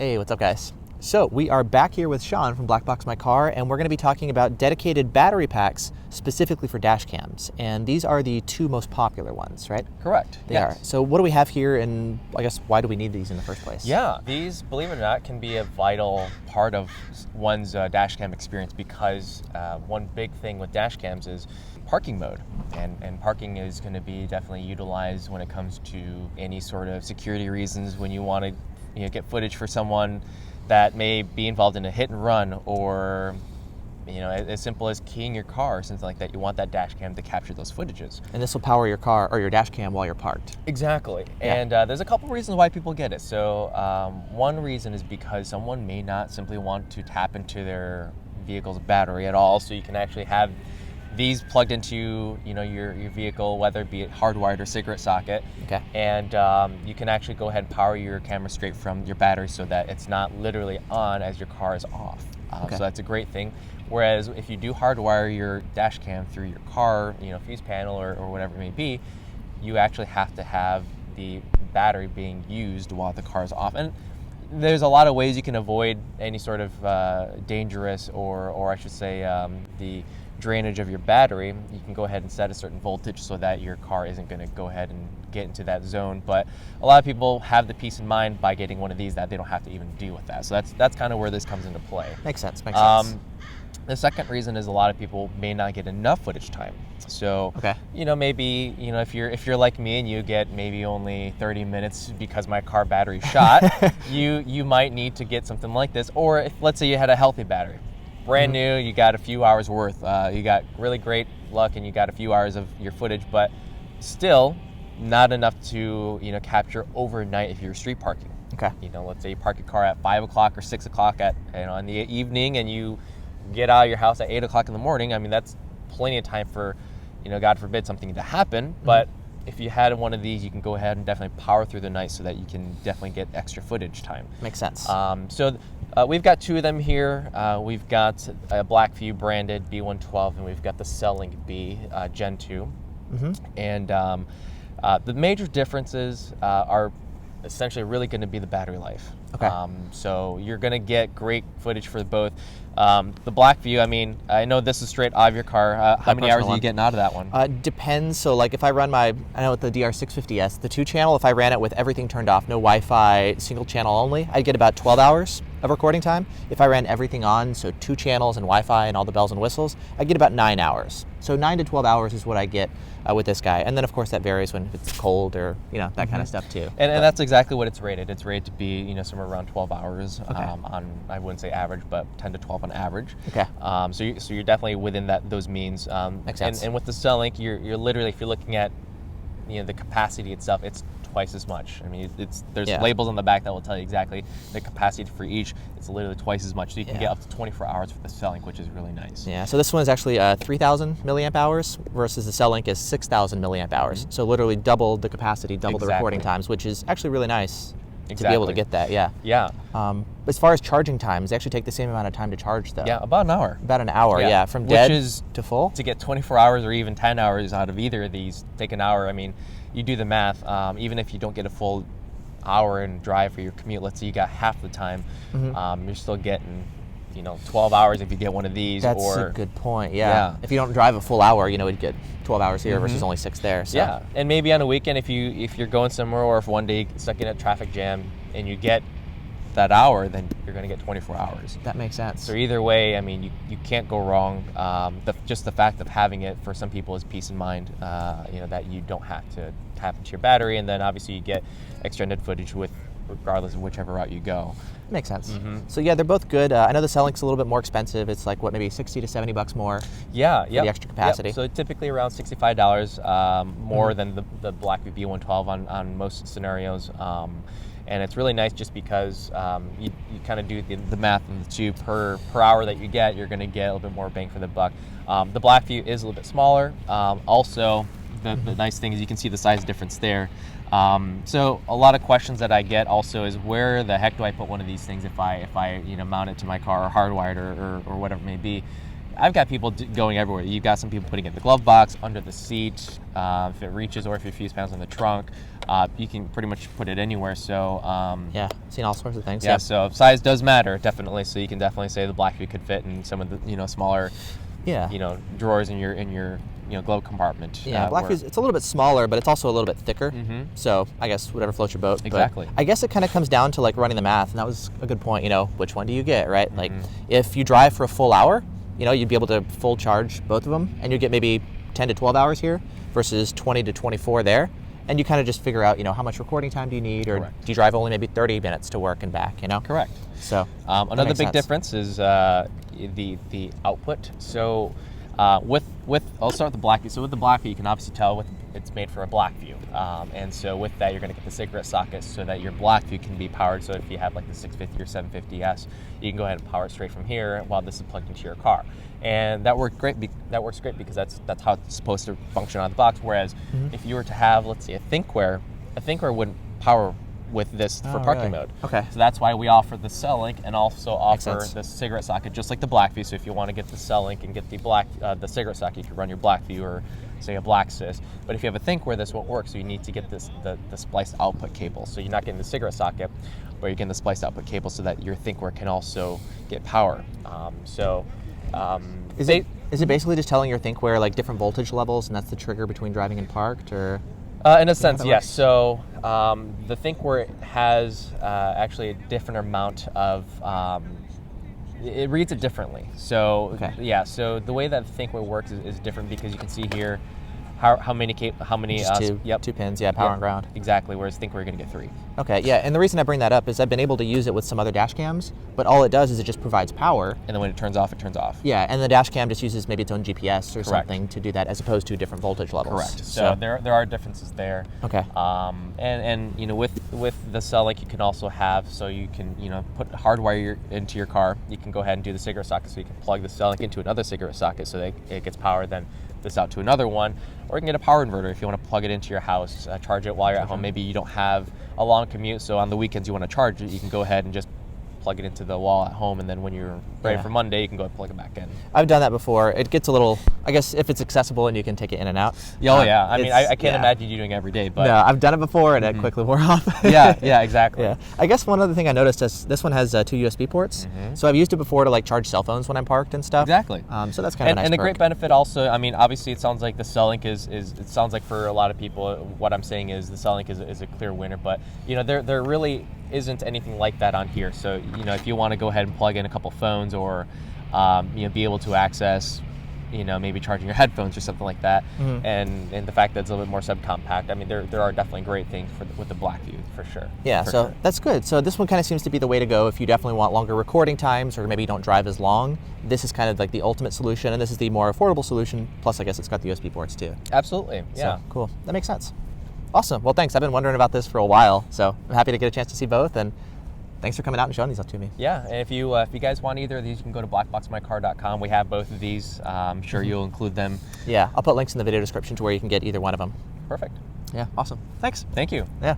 Hey, what's up guys? So we are back here with Sean from Black Box My Car, and we're going to be talking about dedicated battery packs specifically for dash cams. And these are the two most popular ones, right? Correct. They are. So what do we have here, and I guess why do we need these in the first place? Yeah, these, believe it or not, can be a vital part of one's dash cam experience because one big thing with dash cams is parking mode. And parking is going to be definitely utilized when it comes to any sort of security reasons, when you want to get footage for someone that may be involved in a hit and run, or as simple as keying your car or something like that. You want that dash cam to capture those footages. And this will power your car or your dash cam while you're parked. Exactly. Yeah. And there's a couple reasons why people get it. So one reason is because someone may not simply want to tap into their vehicle's battery at all, so you can actually have these plugged into your vehicle, whether it be hardwired or cigarette socket. Okay. And you can actually go ahead and power your camera straight from your battery so that it's not literally on as your car is off. Okay. So that's a great thing. Whereas if you do hardwire your dash cam through your car, fuse panel or whatever it may be, you actually have to have the battery being used while the car is off. And there's a lot of ways you can avoid any sort of dangerous or I should say the drainage of your battery. You can go ahead and set a certain voltage so that your car isn't going to go ahead and get into that zone. But a lot of people have the peace of mind by getting one of these that they don't have to even deal with that. So that's kind of where this comes into play. Makes sense. The second reason is a lot of people may not get enough footage time. So, okay. Maybe, if you're like me and you get maybe only 30 minutes because my car battery's shot, you might need to get something like this. Or if, let's say you had a healthy battery, brand new, you got a few hours worth, you got really great luck and you got a few hours of your footage, but still not enough to, capture overnight if you're street parking. Okay. Let's say you park your car at 5 o'clock or 6 o'clock in the evening, and you get out of your house at 8 o'clock in the morning. I mean, that's plenty of time for, God forbid, something to happen. But if you had one of these, you can go ahead and definitely power through the night so that you can definitely get extra footage time. Makes sense. We've got two of them here. We've got a Blackvue branded B-112, and we've got the Cellink B Gen 2. And the major differences are essentially really going to be the battery life. Okay. So you're going to get great footage for both. The Blackvue, I know this is straight out of your car. How many hours are you getting out of that one? Depends. So like if I run I know with the DR650S, the 2-channel, if I ran it with everything turned off, no Wi-Fi, single channel only, I'd get about 12 hours of recording time. If I ran everything on, so 2 channels and Wi-Fi and all the bells and whistles, I'd get about 9 hours. So 9 to 12 hours is what I get with this guy. And then of course that varies when it's cold or, that kind of stuff too. And that's exactly what it's rated. It's rated to be, somewhere around 12 hours on, I wouldn't say average, but 10 to 12 on average. Okay. So you're definitely within those means. Makes sense. And with the Cellink, you're literally, if you're looking at, the capacity itself, it's twice as much. There's labels on the back that will tell you exactly the capacity for each. It's literally twice as much. So you can get up to 24 hours for the Cellink, which is really nice. Yeah, so this one is actually 3,000 milliamp hours versus the Cellink is 6,000 milliamp hours. So literally double the capacity, double the recording times, which is actually really nice to be able to get that, Yeah. As far as charging times, they actually take the same amount of time to charge though. Yeah, about an hour. About an hour, yeah. From dead to full. To get 24 hours or even 10 hours out of either of these, take an hour. You do the math, even if you don't get a full hour and drive for your commute, let's say you got half the time, you're still getting 12 hours if you get one of these. That's a good point, yeah. If you don't drive a full hour, you'd get 12 hours here versus only 6 there. So. Yeah, and maybe on a weekend if you're going somewhere, or if one day you're stuck in a traffic jam and you get that hour, then you're going to get 24 hours. That makes sense. So either way, you can't go wrong. Just the fact of having it for some people is peace of mind, that you don't have to tap into your battery, and then obviously you get extended footage regardless of whichever route you go. Makes sense. So yeah, they're both good. I know the Cellink's a little bit more expensive. It's like maybe 60 to 70 bucks more. Yeah, for the extra capacity. So typically around $65 more than the Blackvue B-112 on most scenarios. And it's really nice just because you kind of do the math on the two per hour that you get, you're going to get a little bit more bang for the buck. The Blackvue is a little bit smaller. Also, the nice thing is you can see the size difference there. So a lot of questions that I get also is, where the heck do I put one of these things if I mount it to my car or hardwired or whatever it may be? I've got people going everywhere. You've got some people putting it in the glove box, under the seat, if it reaches, or if your fuse panel's in the trunk. You can pretty much put it anywhere. So yeah, seen all sorts of things. Yeah, so size does matter, definitely. So you can definitely say the Blackvue could fit in some of the smaller drawers in your glove compartment. Yeah, Blackvue's, it's a little bit smaller, but it's also a little bit thicker. So I guess whatever floats your boat. Exactly. But I guess it kind of comes down to like running the math, and that was a good point. Which one do you get, right? Like if you drive for a full hour, you'd be able to full charge both of them, and you'd get maybe 10 to 12 hours here versus 20 to 24 there. And you kind of just figure out, how much recording time do you need, or do you drive only maybe 30 minutes to work and back, Correct. So another big difference is the output. So I'll start with the Blackvue. So with the Blackvue, you can obviously tell it's made for a Blackvue. And so with that, you're going to get the cigarette socket so that your Blackvue can be powered. So if you have like the 650 or 750S, you can go ahead and power it straight from here while this is plugged into your car. And that works great because that's how it's supposed to function on the box. Whereas if you were to have, let's say, a ThinkWare wouldn't power with this for parking mode. Okay. So that's why we offer the Cellink and also offer the cigarette socket, just like the Blackvue. So if you want to get the Cellink and get the cigarette socket, you can run your Blackvue or say a Blacksys. But if you have a ThinkWare, this won't work. So you need to get the spliced output cable. So you're not getting the cigarette socket, but you're getting the spliced output cable so that your ThinkWare can also get power. Is it basically just telling your ThinkWare like different voltage levels, and that's the trigger between driving and parked, or? In a sense, yes. So the ThinkWare has actually a different amount of. It reads it differently. So so the way that ThinkWare works is different because you can see here how many two pins, power and ground. Exactly. Whereas ThinkWare you're going to get 3. Okay, yeah, and the reason I bring that up is I've been able to use it with some other dash cams, but all it does is it just provides power. And then when it turns off, it turns off. Yeah, and the dash cam just uses maybe its own GPS or something to do that, as opposed to different voltage levels. Correct. So there are differences there. Okay. And with the Cellink you can also have, so you can put hardwire into your car. You can go ahead and do the cigarette socket, so you can plug the Cellink into another cigarette socket so that it gets power, then this out to another one, or you can get a power inverter if you want to plug it into your house, charge it while you're at home. Maybe you don't have a long commute, so on the weekends you want to charge it, you can go ahead and just plug it into the wall at home, and then when you're ready for Monday, you can go and plug it back in. I've done that before. It gets a little, I guess, if it's accessible and you can take it in and out. I mean, I can't imagine you doing it every day, but no, I've done it before and it quickly wore off. yeah, exactly. Yeah, I guess one other thing I noticed is this one has 2 USB ports, so I've used it before to like charge cell phones when I'm parked and stuff. Exactly. So that's kind of a nice and a perk. great benefit also. I mean, obviously, it sounds like the Cellink is it sounds like for a lot of people, what I'm saying is the Cellink is a clear winner, but there really isn't anything like that on here. So if you want to go ahead and plug in a couple phones, or be able to access maybe charging your headphones or something like that, and the fact that it's a little bit more subcompact, I mean there are definitely great things with the Blackvue for sure. That's good. So this one kind of seems to be the way to go if you definitely want longer recording times, or maybe you don't drive as long. This is kind of like the ultimate solution, and this is the more affordable solution, plus I guess it's got the USB ports too. Absolutely. Yeah. So, cool. That makes sense. Awesome. Well, thanks. I've been wondering about this for a while, so I'm happy to get a chance to see both, and thanks for coming out and showing these up to me. Yeah, and if you guys want either of these, you can go to blackboxmycar.com. We have both of these. I'm sure you'll include them. Yeah, I'll put links in the video description to where you can get either one of them. Perfect. Yeah, awesome. Thanks. Thank you. Yeah.